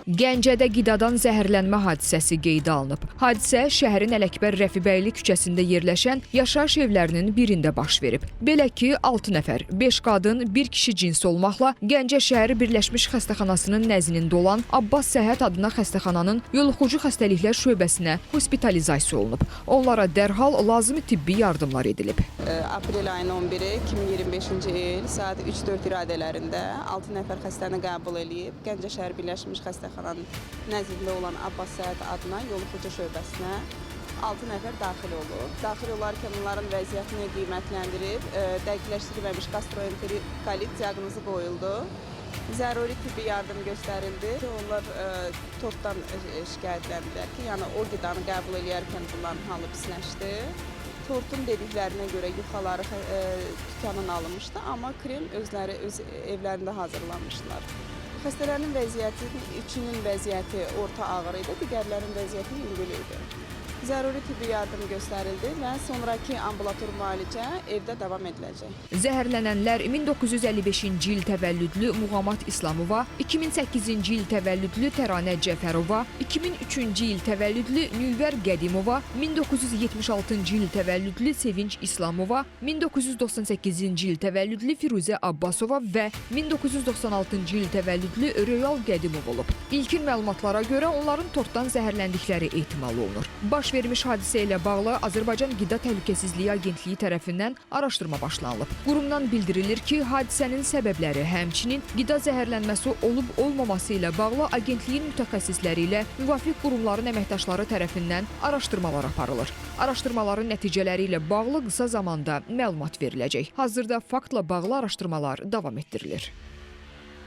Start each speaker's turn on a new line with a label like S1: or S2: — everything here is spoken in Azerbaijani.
S1: Gəncədə qidadan zəhərlənmə hadisəsi qeydə alınıb. Hadisə şəhərin Ələkbər Rəfibəyli küçəsində yerləşən yaşayış evlərinin birində baş verib. Belə ki, 6 nəfər, 5 qadın, 1 kişi cinsi olmaqla Gəncə şəhər Birləşmiş Xəstəxanasının nəzdində olan Abbas Səhhət adına xəstəxananın yoluxucu xəstəliklər şöbəsinə hospitalizasiya olunub. Onlara dərhal lazımi tibbi yardımlar edilib.
S2: Aprel ayının 11-i 2025-ci il saat 3-4 iradələrində 6 nəfər xəstəni qəbul edib Gəncə şəhər Birləşmiş Xəstəxananın nəzdində olan Abbas Səhhət adına yoluxucu şöbəsinə 6 nəfər daxil olub. Daxil olarkən onların vəziyyətini qiymətləndirib, dəqiqləşdirilməmiş gastroenterit diaqnozu qoyuldu. Zəruri tibbi yardım göstərildi. Onlar tortdan şikayətləndilər ki, yəni o qidanı qəbul edərkən bunların halı pisləşdi. Tortun dediklərinə görə yuxaları dükandan alınmışdı, amma krem özləri öz evlərində hazırlanmışdılar. Xəstələrin vəziyyəti, üçünün vəziyyəti orta ağır idi, digərlərin vəziyyəti yüngül idi. Zəruri tibbi yardım göstərildi və sonraki ambulator müalicə evdə davam ediləcək.
S1: Zəhərlənənlər 1955-ci il təvəllüdlü Muğamat İslamova, 2008-ci il təvəllüdlü Təranə Cəfərova, 2003-cü il təvəllüdlü Nülvər Qədimova, 1976-cı il təvəllüdlü Sevinç İslamova, 1998-ci il təvəllüdlü Firuzə Abbasova və 1996-cı il təvəllüdlü Röyal Qədimov olub. İlkin məlumatlara görə onların tortdan zəhərləndikləri ehtimal olunur. Baş vermiş hadisə ilə bağlı Azərbaycan Qida Təhlükəsizliyi Agentliyi tərəfindən araşdırma başlanılıb. Qurumdan bildirilir ki, hadisənin səbəbləri, həmçinin qida zəhərlənməsi olub-olmaması ilə bağlı agentliyin mütəxəssisləri ilə müvafiq qurumların əməkdaşları tərəfindən araşdırmalar aparılır. Araşdırmaların nəticələri ilə bağlı qısa zamanda məlumat veriləcək. Hazırda faktla bağlı araşdırmalar davam etdirilir.